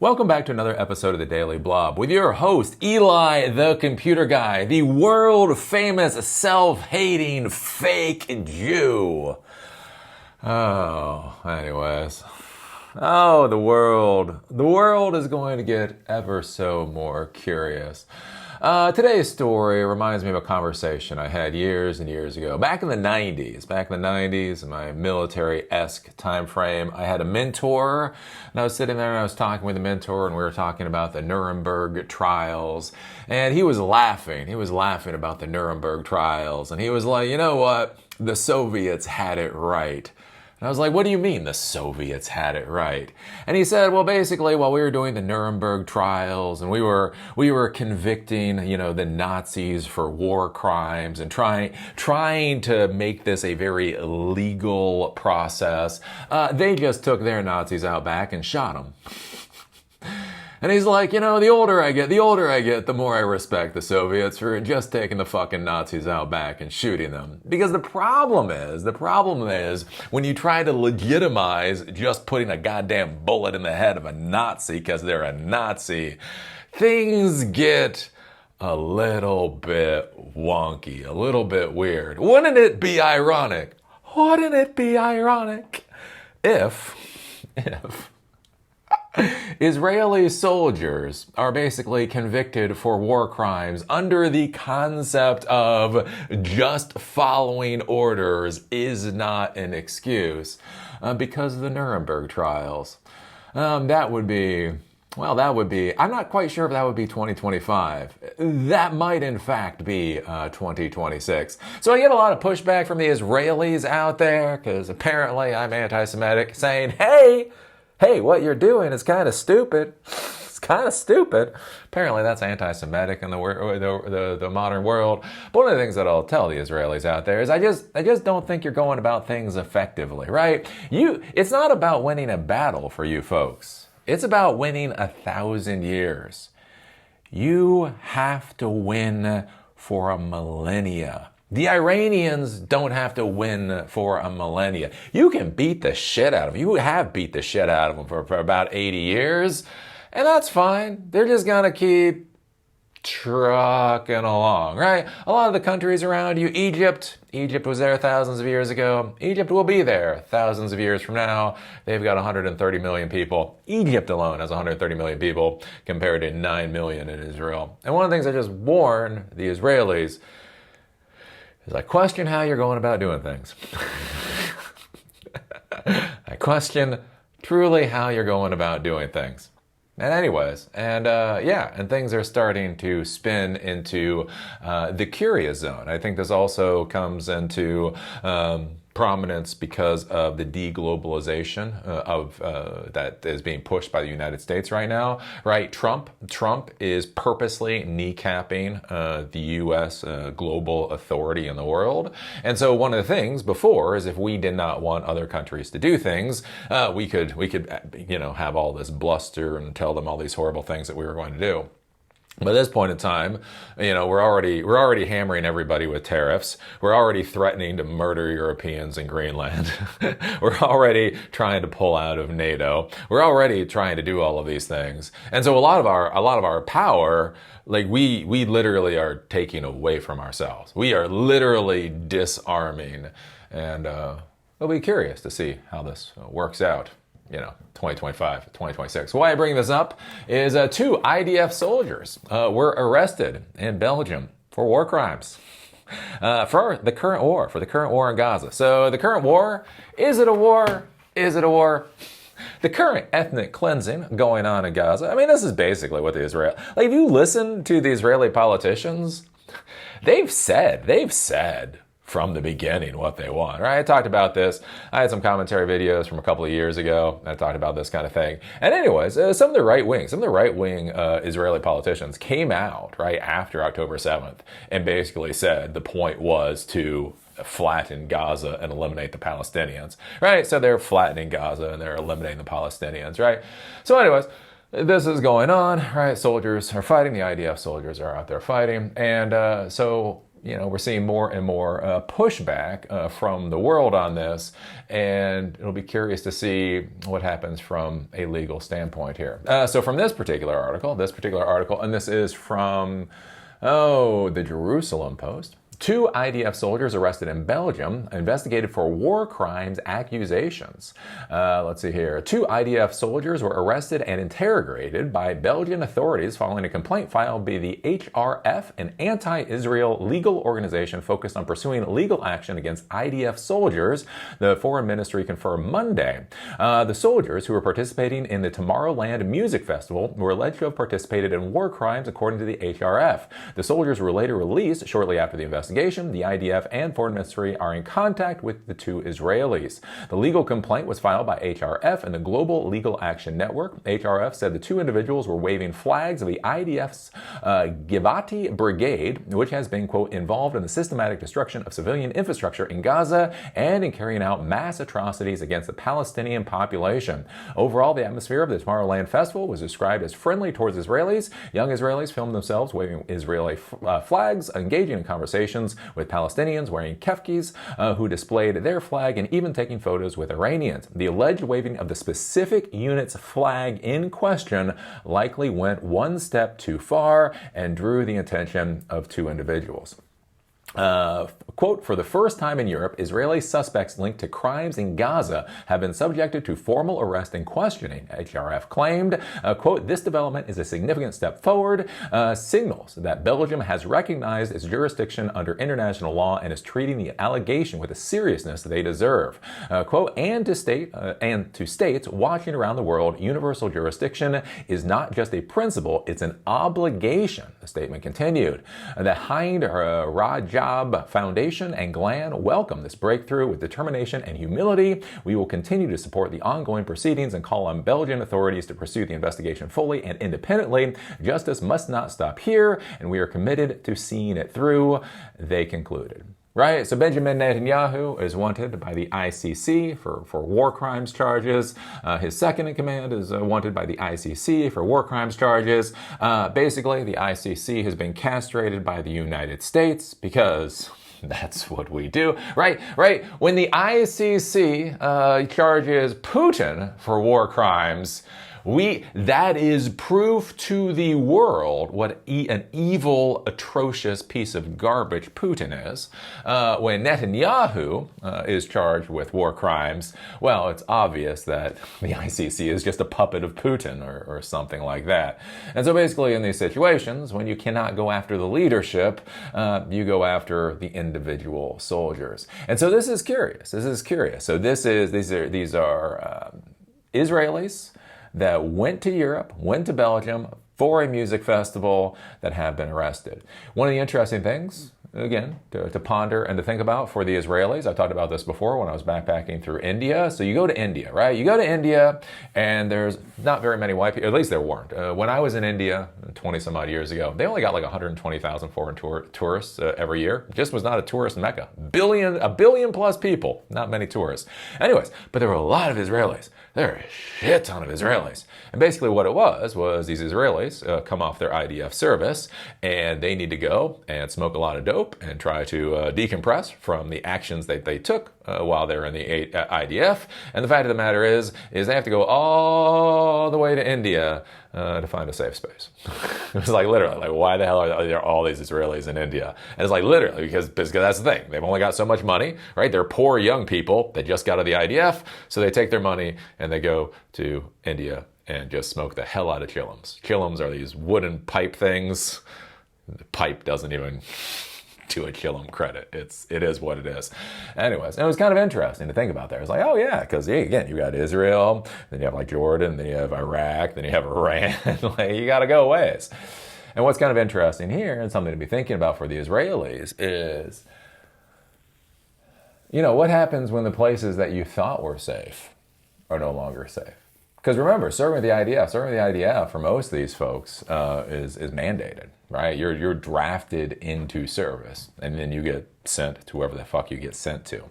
Welcome back to another episode of the Daily Blob with your host, Eli the Computer Guy, the world-famous, self-hating, fake Jew. Anyways. The world. The world is going to get ever so more curious. Today's story reminds me of a conversation I had years and years ago. Back in the 90s, in my military-esque time frame, I had a mentor, and I was sitting there and I was talking with the mentor, and we were talking about the Nuremberg trials, and he was laughing. He was laughing about the Nuremberg trials, and he was like, you know what? The Soviets had it right. And I was like, what do you mean the Soviets had it right? And he said, well, basically, while we were doing the Nuremberg trials and we were convicting, the Nazis for war crimes and trying to make this a very legal process, they just took their Nazis out back and shot them. And he's like, the older I get, the more I respect the Soviets for just taking the fucking Nazis out back and shooting them. Because the problem is, when you try to legitimize just putting a goddamn bullet in the head of a Nazi because they're a Nazi, things get a little bit wonky, a little bit weird. Wouldn't it be ironic? If Israeli soldiers are basically convicted for war crimes under the concept of just following orders is not an excuse because of the Nuremberg trials. That would be, I'm not quite sure if that would be 2025. That might in fact be 2026. So I get a lot of pushback from the Israelis out there because apparently I'm anti-Semitic saying, hey, what you're doing is kind of stupid. It's kind of stupid. Apparently that's anti-Semitic in the modern world. But one of the things that I'll tell the Israelis out there is I just don't think you're going about things effectively, right? It's not about winning a battle for you folks. It's about winning 1,000 years. You have to win for a millennia. The Iranians don't have to win for a millennia. You can beat the shit out of them. You have beat the shit out of them for about 80 years, and that's fine. They're just going to keep trucking along, right? A lot of the countries around you, Egypt was there thousands of years ago. Egypt will be there thousands of years from now. They've got 130 million people. Egypt alone has 130 million people compared to 9 million in Israel. And one of the things I just warn the Israelis is I question how you're going about doing things. I question truly how you're going about doing things. And anyways, and things are starting to spin into the curious zone. I think this also comes into prominence because of the deglobalization that is being pushed by the United States right now, right? Trump is purposely kneecapping the U.S. Global authority in the world. And so one of the things before is if we did not want other countries to do things, we could have all this bluster and tell them all these horrible things that we were going to do. But at this point in time, we're already hammering everybody with tariffs. We're already threatening to murder Europeans in Greenland. We're already trying to pull out of NATO. We're already trying to do all of these things. And so a lot of our power, like we literally are taking away from ourselves. We are literally disarming. And we'll be curious to see how this works out. 2025, 2026. Why I bring this up is 2 IDF soldiers were arrested in Belgium for war crimes for the current war in Gaza. So the current war, is it a war? Is it a war? The current ethnic cleansing going on in Gaza. I mean, this is basically what the Israel, if you listen to the Israeli politicians, they've said from the beginning what they want, right? I talked about this. I had some commentary videos from a couple of years ago. I talked about this kind of thing. And anyways, some of the right wing Israeli politicians came out right after October 7th and basically said the point was to flatten Gaza and eliminate the Palestinians, right? So they're flattening Gaza and they're eliminating the Palestinians, right? So anyways, this is going on, right? Soldiers are fighting. The IDF soldiers are out there fighting. And so we're seeing more and more pushback from the world on this, and it'll be curious to see what happens from a legal standpoint here. So from this particular article, and this is from, the Jerusalem Post. 2 IDF soldiers arrested in Belgium, investigated for war crimes accusations. Let's see here. 2 IDF soldiers were arrested and interrogated by Belgian authorities following a complaint filed by the HRF, an anti-Israel legal organization focused on pursuing legal action against IDF soldiers, the Foreign Ministry confirmed Monday. The soldiers, who were participating in the Tomorrowland Music Festival, were alleged to have participated in war crimes, according to the HRF. The soldiers were later released shortly after the investigation. The IDF and Foreign Ministry are in contact with the 2 Israelis. The legal complaint was filed by HRF and the Global Legal Action Network. HRF said the 2 individuals were waving flags of the IDF's Givati Brigade, which has been, quote, involved in the systematic destruction of civilian infrastructure in Gaza and in carrying out mass atrocities against the Palestinian population. Overall, the atmosphere of the Tomorrowland Festival was described as friendly towards Israelis. Young Israelis filmed themselves waving Israeli flags, engaging in conversations with Palestinians wearing kefkes who displayed their flag, and even taking photos with Iranians. The alleged waving of the specific unit's flag in question likely went one step too far and drew the attention of 2 individuals. Quote, for the first time in Europe, Israeli suspects linked to crimes in Gaza have been subjected to formal arrest and questioning, HRF claimed. Quote, this development is a significant step forward, signals that Belgium has recognized its jurisdiction under international law and is treating the allegation with the seriousness they deserve. Quote, and to states watching around the world, universal jurisdiction is not just a principle, it's an obligation, the statement continued. The Hind Rajab Foundation and GLAN welcome this breakthrough with determination and humility. We will continue to support the ongoing proceedings and call on Belgian authorities to pursue the investigation fully and independently. Justice must not stop here, and we are committed to seeing it through, they concluded. Right, so Benjamin Netanyahu is wanted by the ICC for war crimes charges. His second in command is wanted by the ICC for war crimes charges. Basically, the ICC has been castrated by the United States because that's what we do, right? When the ICC charges Putin for war crimes, that is proof to the world what an evil, atrocious piece of garbage Putin is. When Netanyahu is charged with war crimes, well, it's obvious that the ICC is just a puppet of Putin or something like that. And so basically in these situations, when you cannot go after the leadership, you go after the individual soldiers. And so this is curious. So these are Israelis that went to Europe, went to Belgium for a music festival that have been arrested. One of the interesting things, again, to ponder and to think about for the Israelis, I talked about this before when I was backpacking through India. So you go to India, right? You go to India and there's not very many white people, at least there weren't. When I was in India 20 some odd years ago, they only got like 120,000 foreign tourists every year. It just was not a tourist mecca. A billion plus people, not many tourists. Anyways, but there were a lot of Israelis. There are a shit ton of Israelis. And basically what it was these Israelis come off their IDF service and they need to go and smoke a lot of dope and try to decompress from the actions that they took while they're in the IDF. And the fact of the matter is they have to go all the way to India to find a safe space. It was like literally, like why the hell are there all these Israelis in India? And it's like literally because that's the thing. They've only got so much money, right? They're poor young people that just got out of the IDF, so they take their money and they go to India and just smoke the hell out of chillums. Chillums are these wooden pipe things. The pipe doesn't even do a chillum credit. It is what it is. Anyways, and it was kind of interesting to think about there. It's like, oh yeah, because again, you got Israel, then you have like Jordan, then you have Iraq, then you have Iran. Like you got to go ways. And what's kind of interesting here, and something to be thinking about for the Israelis, is, what happens when the places that you thought were safe are no longer safe? Because remember, serving with the IDF for most of these folks is mandated, right? You're drafted into service, and then you get sent to wherever the fuck you get sent to.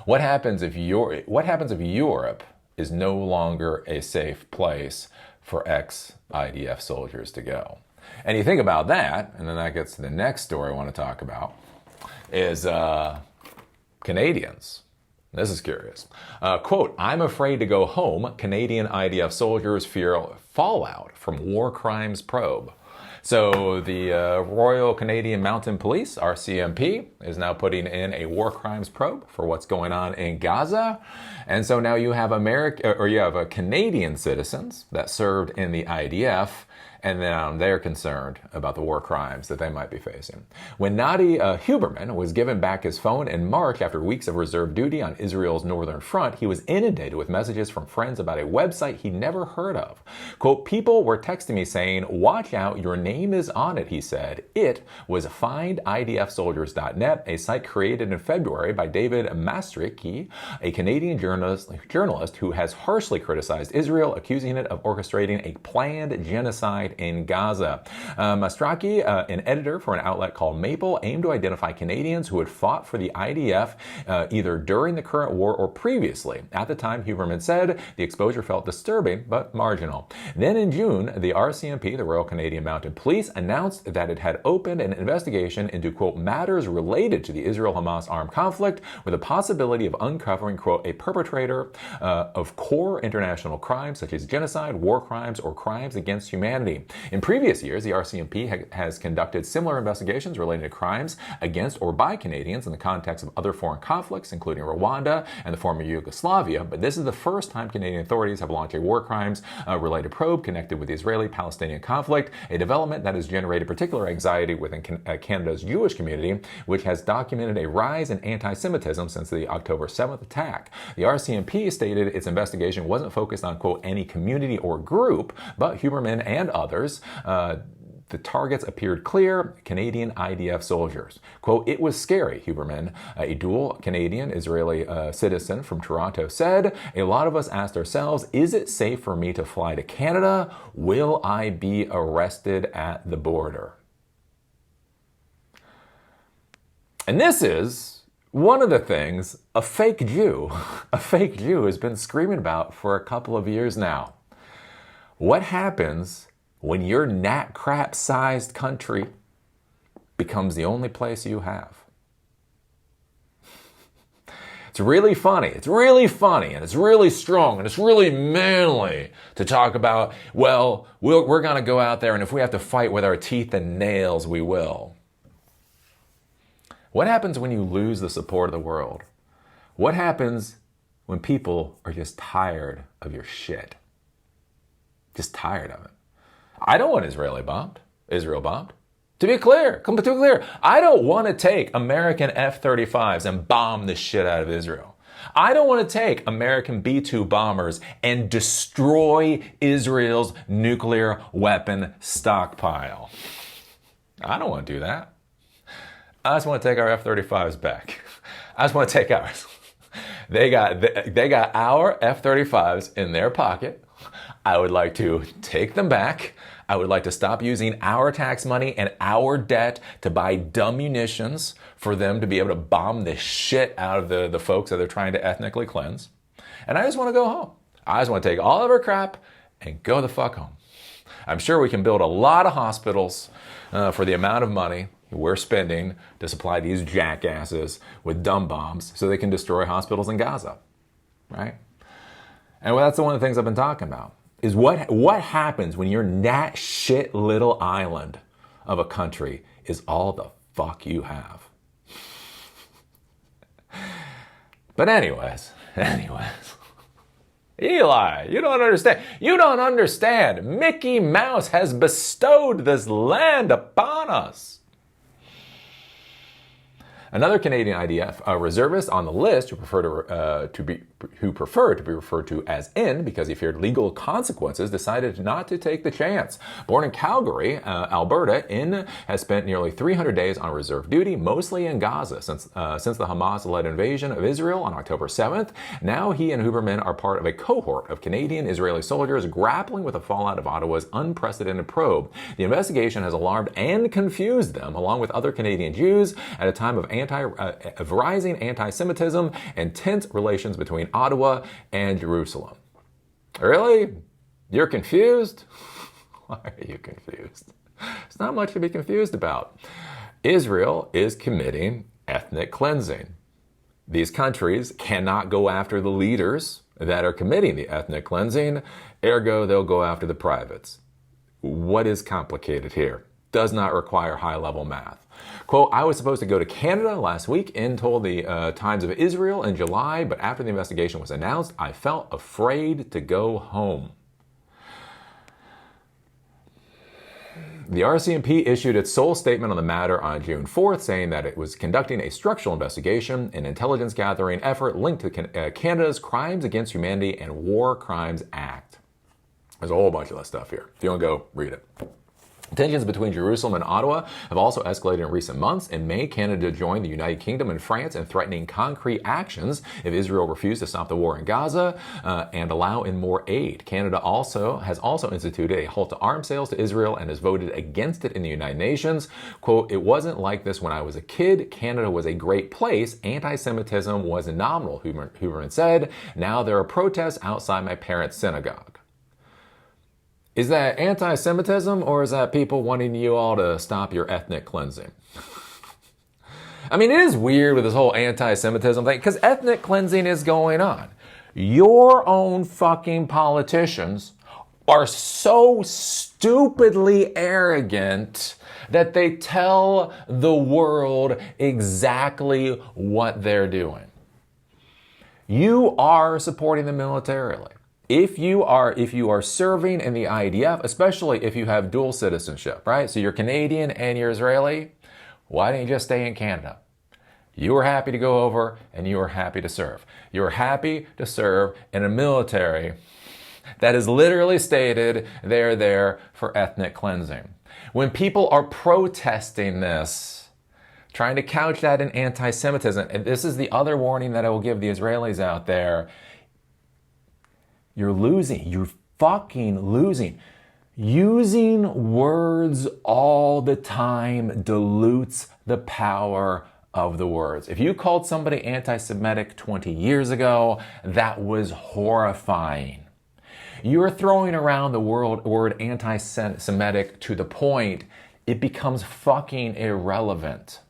What happens if Europe is no longer a safe place for ex-IDF soldiers to go? And you think about that, and then that gets to the next story I want to talk about, is Canadians. This is curious. Quote, I'm afraid to go home. Canadian IDF soldiers fear fallout from war crimes probe. So the Royal Canadian Mounted Police, RCMP, is now putting in a war crimes probe for what's going on in Gaza. And so now you have Canadian citizens that served in the IDF, and then they're concerned about the war crimes that they might be facing. When Nadi Huberman was given back his phone in March after weeks of reserve duty on Israel's northern front, he was inundated with messages from friends about a website he'd never heard of. Quote, people were texting me saying, watch out, your name is on it, he said. It was findidfsoldiers.net, a site created in February by David Mastricki, a Canadian journalist who has harshly criticized Israel, accusing it of orchestrating a planned genocide in Gaza. Mastraki, an editor for an outlet called Maple, aimed to identify Canadians who had fought for the IDF either during the current war or previously. At the time, Huberman said the exposure felt disturbing but marginal. Then in June, the RCMP, the Royal Canadian Mounted Police, announced that it had opened an investigation into, quote, matters related to the Israel-Hamas armed conflict with the possibility of uncovering, quote, a perpetrator of core international crimes such as genocide, war crimes, or crimes against humanity. In previous years, the RCMP has conducted similar investigations related to crimes against or by Canadians in the context of other foreign conflicts, including Rwanda and the former Yugoslavia, but this is the first time Canadian authorities have launched a war crimes related probe connected with the Israeli-Palestinian conflict, a development that has generated particular anxiety within Canada's Jewish community, which has documented a rise in anti-Semitism since the October 7th attack. The RCMP stated its investigation wasn't focused on, quote, any community or group, but Huberman and others. The targets appeared clear, Canadian IDF soldiers. Quote, it was scary, Huberman, a dual Canadian-Israeli citizen from Toronto, said. A lot of us asked ourselves, is it safe for me to fly to Canada? Will I be arrested at the border? And this is one of the things a fake Jew has been screaming about for a couple of years now. What happens when your gnat crap-sized country becomes the only place you have? It's really funny. It's really funny, and it's really strong, and it's really manly to talk about, well, we're going to go out there, and if we have to fight with our teeth and nails, we will. What happens when you lose the support of the world? What happens when people are just tired of your shit? Just tired of it. I don't want Israel bombed. To be clear, I don't want to take American F-35s and bomb the shit out of Israel. I don't want to take American B-2 bombers and destroy Israel's nuclear weapon stockpile. I don't want to do that. I just want to take our F-35s back. I just want to take ours. They got our F-35s in their pocket. I would like to take them back. I would like to stop using our tax money and our debt to buy dumb munitions for them to be able to bomb the shit out of the folks that they're trying to ethnically cleanse. And I just want to go home. I just want to take all of our crap and go the fuck home. I'm sure we can build a lot of hospitals for the amount of money we're spending to supply these jackasses with dumb bombs so they can destroy hospitals in Gaza, right? And that's one of the things I've been talking about, is what happens when your that shit little island of a country is all the fuck you have. But anyways, Eli, you don't understand. You don't understand. Mickey Mouse has bestowed this land upon us. Another Canadian IDF reservist on the list who preferred to be referred to as in because he feared legal consequences decided not to take the chance. Born in Calgary, Alberta, In has spent nearly 300 days on reserve duty, mostly in Gaza, since the Hamas-led invasion of Israel on October 7th. Now he and Huberman are part of a cohort of Canadian-Israeli soldiers grappling with the fallout of Ottawa's unprecedented probe. The investigation has alarmed and confused them, along with other Canadian Jews, at a time of rising anti-Semitism and tense relations between Ottawa and Jerusalem. Really? You're confused? Why are you confused? It's not much to be confused about. Israel is committing ethnic cleansing. These countries cannot go after the leaders that are committing the ethnic cleansing, ergo they'll go after the privates. What is complicated here? Does not require high-level math. Quote, I was supposed to go to Canada last week and told the Times of Israel in July, but after the investigation was announced, I felt afraid to go home. The RCMP issued its sole statement on the matter on June 4th, saying that it was conducting a structural investigation, an intelligence gathering effort linked to Canada's Crimes Against Humanity and War Crimes Act. There's a whole bunch of that stuff here. If you want to go read it. Tensions between Jerusalem and Ottawa have also escalated in recent months. In May, Canada joined the United Kingdom and France in threatening concrete actions if Israel refused to stop the war in Gaza and allow in more aid. Canada has also instituted a halt to arms sales to Israel and has voted against it in the United Nations. Quote, it wasn't like this when I was a kid. Canada was a great place. Anti-Semitism was nominal, Huberman said. Now there are protests outside my parents' synagogue. Is that anti-Semitism, or is that people wanting you all to stop your ethnic cleansing? I mean, it is weird with this whole anti-Semitism thing, because ethnic cleansing is going on. Your own fucking politicians are so stupidly arrogant that they tell the world exactly what they're doing. You are supporting them militarily. If you are serving in the IDF, especially if you have dual citizenship, right? So you're Canadian and you're Israeli, why don't you just stay in Canada? You were happy to go over and you were happy to serve. You were happy to serve in a military that is literally stated they're there for ethnic cleansing. When people are protesting this, trying to couch that in anti-Semitism, and this is the other warning that I will give the Israelis out there, you're losing. You're fucking losing. Using words all the time dilutes the power of the words. If you called somebody anti-Semitic 20 years ago, that was horrifying. You're throwing around the word anti-Semitic to the point it becomes fucking irrelevant.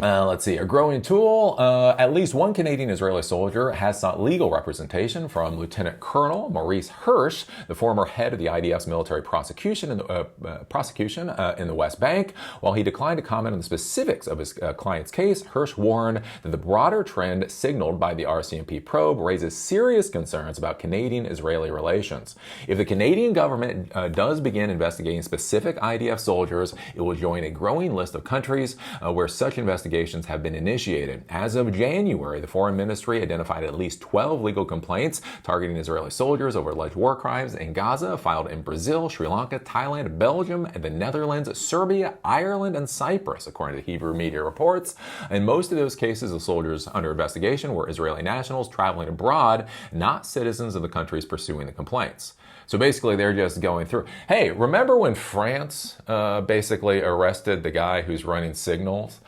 Let's see, a growing tool. At least one Canadian Israeli soldier has sought legal representation from Lieutenant Colonel Maurice Hirsch, the former head of the IDF's military prosecution in the West Bank. While he declined to comment on the specifics of his client's case, Hirsch warned that the broader trend signaled by the RCMP probe raises serious concerns about Canadian-Israeli relations. If the Canadian government does begin investigating specific IDF soldiers, it will join a growing list of countries where such investigations have been initiated. As of January, the Foreign Ministry identified at least 12 legal complaints targeting Israeli soldiers over alleged war crimes in Gaza, filed in Brazil, Sri Lanka, Thailand, Belgium, and the Netherlands, Serbia, Ireland, and Cyprus, according to Hebrew media reports. In most of those cases, the soldiers under investigation were Israeli nationals traveling abroad, not citizens of the countries pursuing the complaints. So basically, they're just going through. Hey, remember when France basically arrested the guy who's running Signals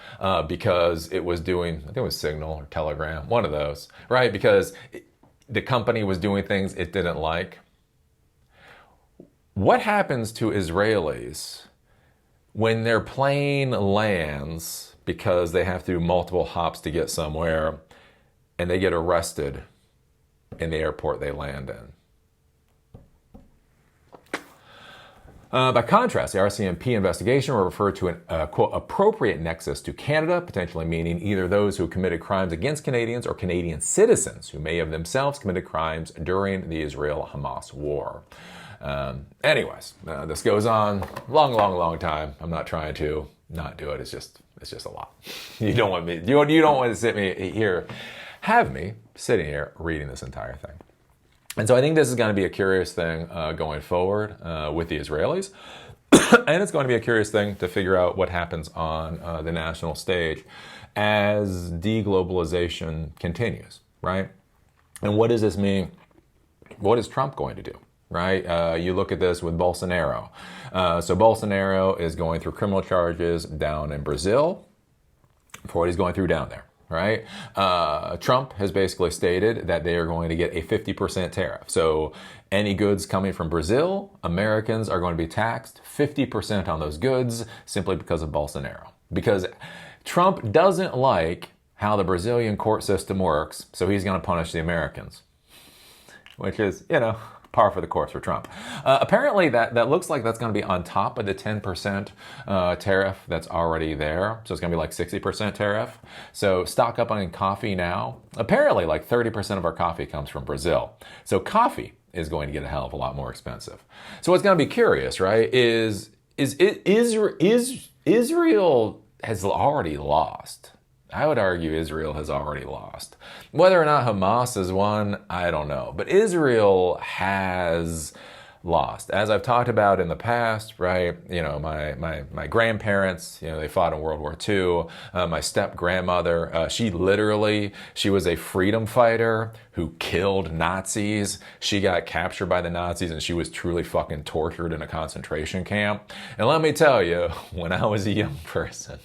because it was doing, I think it was Signal or Telegram, one of those, right? Because the company was doing things it didn't like. What happens to Israelis when their plane lands because they have to do multiple hops to get somewhere and they get arrested in the airport they land in? By contrast, the RCMP investigation will refer to an, quote, appropriate nexus to Canada, potentially meaning either those who committed crimes against Canadians or Canadian citizens who may have themselves committed crimes during the Israel-Hamas war. Anyways, this goes on long time. I'm not trying to not do it. It's just a lot. You don't want to sit me here, have me sitting here reading this entire thing. And so I think this is going to be a curious thing going forward with the Israelis. And it's going to be a curious thing to figure out what happens on the national stage as deglobalization continues, right? And what does this mean? What is Trump going to do, right? You look at this with Bolsonaro. So Bolsonaro is going through criminal charges down in Brazil for what he's going through down there. right? Trump has basically stated that they are going to get a 50% tariff. So any goods coming from Brazil, Americans are going to be taxed 50% on those goods simply because of Bolsonaro. Because Trump doesn't like how the Brazilian court system works, so he's going to punish the Americans. Which is, par for the course for Trump. Apparently, that looks like that's going to be on top of the 10% tariff that's already there. So it's going to be like 60% tariff. So stock up on coffee now. Apparently, like 30% of our coffee comes from Brazil. So coffee is going to get a hell of a lot more expensive. So what's going to be curious, right, is Israel has already lost. I would argue Israel has already lost. Whether or not Hamas has won, I don't know. But Israel has lost. As I've talked about in the past, right? My grandparents, they fought in World War II. My step-grandmother, she was a freedom fighter who killed Nazis. She got captured by the Nazis and she was truly fucking tortured in a concentration camp. And let me tell you, when I was a young person,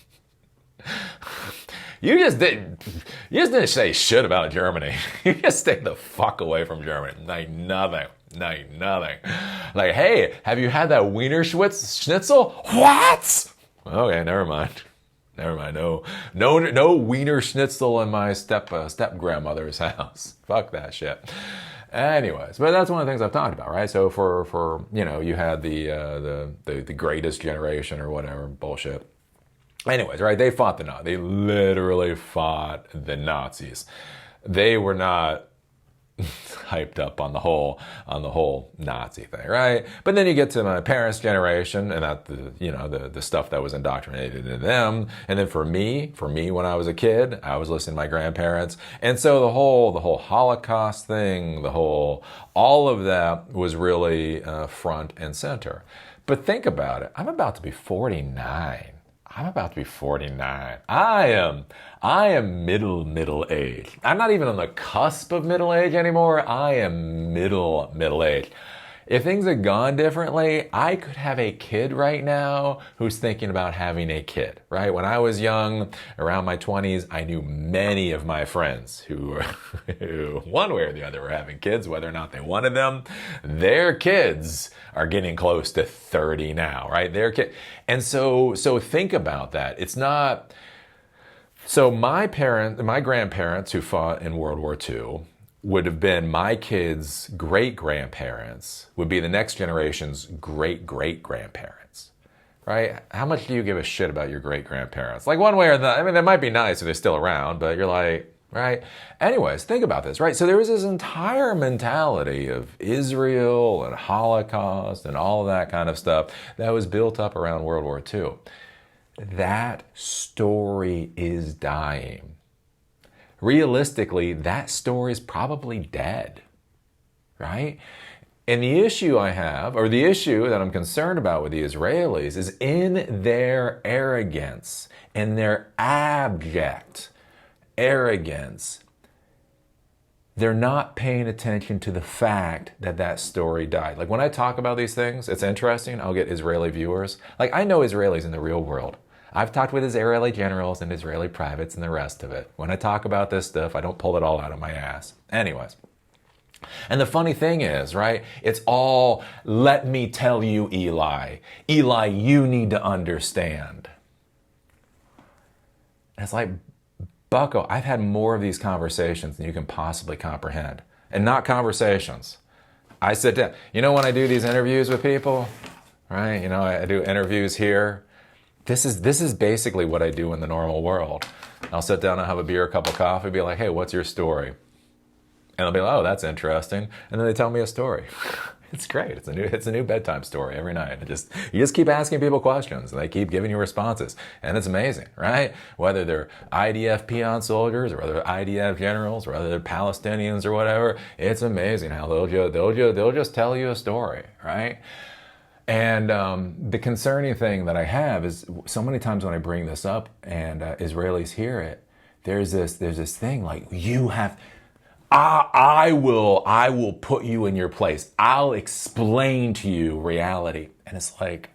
You just didn't say shit about Germany. You just stayed the fuck away from Germany. Like nothing. Like, hey, have you had that Wiener Schnitzel? What? Okay, never mind. No Wiener Schnitzel in my step grandmother's house. Fuck that shit. Anyways, but that's one of the things I've talked about, right? So for you had the greatest generation or whatever bullshit. Anyways, right, they fought the Nazis. They literally fought the Nazis. They were not hyped up on the whole Nazi thing, right? But then you get to my parents' generation, and that the stuff that was indoctrinated into them. And then for me when I was a kid, I was listening to my grandparents, and so the whole Holocaust thing, all of that was really front and center. But think about it. I'm about to be 49. I am middle age. I'm not even on the cusp of middle age anymore. I am middle age. If things had gone differently, I could have a kid right now who's thinking about having a kid, right? When I was young, around my 20s, I knew many of my friends who one way or the other were having kids, whether or not they wanted them. Their kids are getting close to 30 now, right? And so think about that. It's not... So my grandparents who fought in World War II would have been my kids' great-grandparents, would be the next generation's great-great-grandparents, right? How much do you give a shit about your great-grandparents? Like one way or the other, I mean, they might be nice if they're still around, but you're like, right? Anyways, think about this, right? So there was this entire mentality of Israel and Holocaust and all of that kind of stuff that was built up around World War II. That story is dying. Realistically, that story is probably dead, right? And the issue I have, or the issue that I'm concerned about with the Israelis, is in their arrogance, in their abject arrogance, they're not paying attention to the fact that that story died. Like when I talk about these things, it's interesting. I'll get Israeli viewers. Like I know Israelis in the real world. I've talked with Israeli generals and Israeli privates and the rest of it. When I talk about this stuff, I don't pull it all out of my ass. Anyways. And the funny thing is, right, it's all, let me tell you, Eli. Eli, you need to understand. And it's like, bucko, I've had more of these conversations than you can possibly comprehend. And not conversations. I sit down. You know when I do these interviews with people, right? I do interviews here. This is basically what I do in the normal world. I'll sit down and have a beer, a cup of coffee, be like, hey, what's your story? And they'll be like, oh, that's interesting. And then they tell me a story. It's great. It's a new bedtime story every night. You just keep asking people questions and they keep giving you responses. And it's amazing, right? Whether they're IDF peon soldiers or whether they're IDF generals or whether they're Palestinians or whatever, it's amazing how they'll just tell you a story, right? And the concerning thing that I have is so many times when I bring this up and Israelis hear it, there's this thing like, you have, I will put you in your place. I'll explain to you reality. And it's like,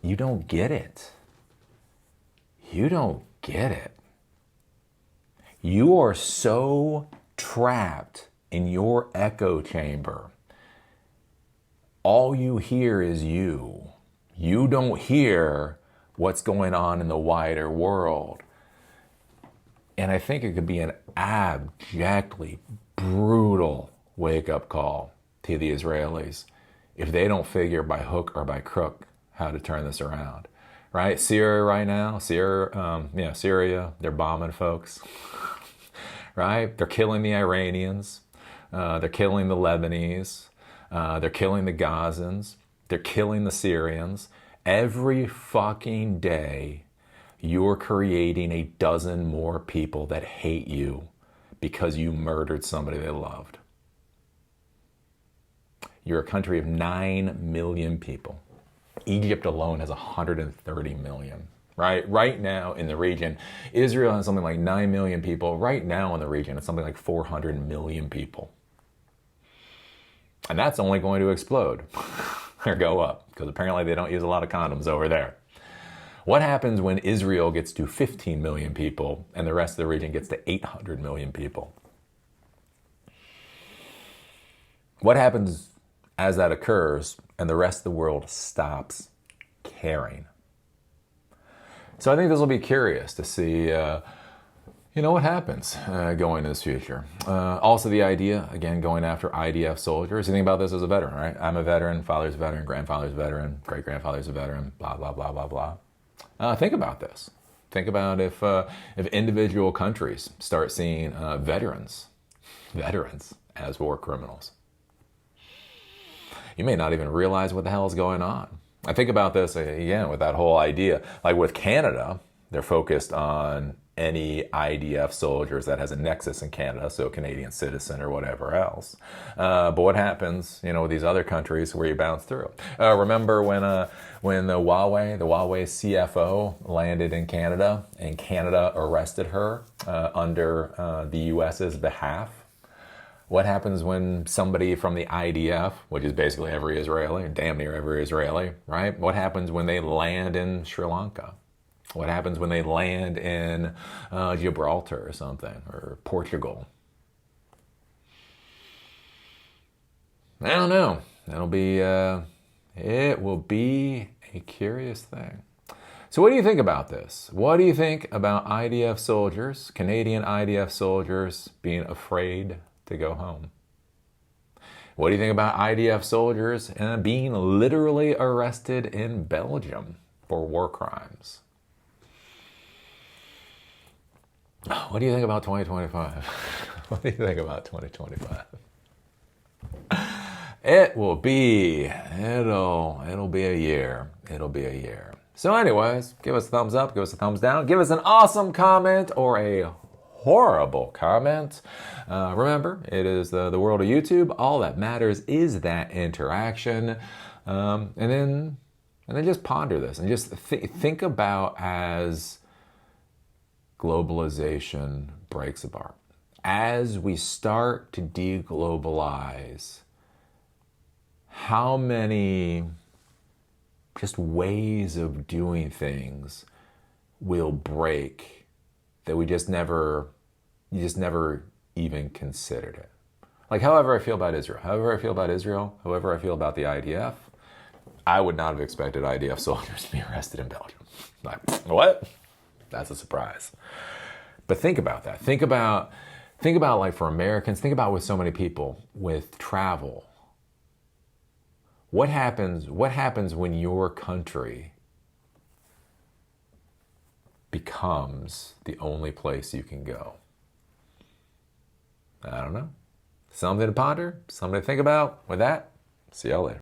you don't get it. You don't get it. You are so trapped in your echo chamber. All you hear is you. You don't hear what's going on in the wider world. And I think it could be an abjectly brutal wake-up call to the Israelis if they don't figure by hook or by crook how to turn this around. Right? Syria right now, Syria, they're bombing folks. Right? They're killing the Iranians. They're killing the Lebanese. They're killing the Gazans. They're killing the Syrians. Every fucking day, you're creating a dozen more people that hate you because you murdered somebody they loved. You're a country of 9 million people. Egypt alone has 130 million. Right now in the region, Israel has something like 9 million people. Right now in the region, it's something like 400 million people. And that's only going to explode or go up because apparently they don't use a lot of condoms over there. What happens when Israel gets to 15 million people and the rest of the region gets to 800 million people? What happens as that occurs and the rest of the world stops caring? So I think this will be curious to see, what happens going into this future. Also the idea, again, going after IDF soldiers. You think about this as a veteran, right? I'm a veteran, father's a veteran, grandfather's a veteran, great-grandfather's a veteran, blah, blah, blah, blah, blah. Think about this. Think about if individual countries start seeing veterans as war criminals. You may not even realize what the hell is going on. I think about this, again, with that whole idea. Like with Canada, they're focused on any IDF soldiers that has a nexus in Canada, so a Canadian citizen or whatever else. But what happens, with these other countries where you bounce through? Remember when the Huawei CFO landed in Canada and Canada arrested her under the US's behalf? What happens when somebody from the IDF, which is basically every Israeli, damn near every Israeli, right? What happens when they land in Sri Lanka? What happens when they land in Gibraltar or something, or Portugal? I don't know. It will be a curious thing. So what do you think about this? What do you think about IDF soldiers, Canadian IDF soldiers, being afraid to go home? What do you think about IDF soldiers being literally arrested in Belgium for war crimes? What do you think about 2025? What do you think about 2025? It'll be a year. It'll be a year. So anyways, give us a thumbs up, give us a thumbs down, give us an awesome comment or a horrible comment. Remember, it is the world of YouTube. All that matters is that interaction. And then just ponder this and just think about as globalization breaks apart. As we start to deglobalize, how many just ways of doing things will break that you just never even considered it. Like however I feel about Israel, however I feel about the IDF, I would not have expected IDF soldiers to be arrested in Belgium. Like, what? That's a surprise. But think about that. Think about like for Americans, think about with so many people with travel. What happens when your country becomes the only place you can go? I don't know. Something to ponder, something to think about. With that, see y'all later.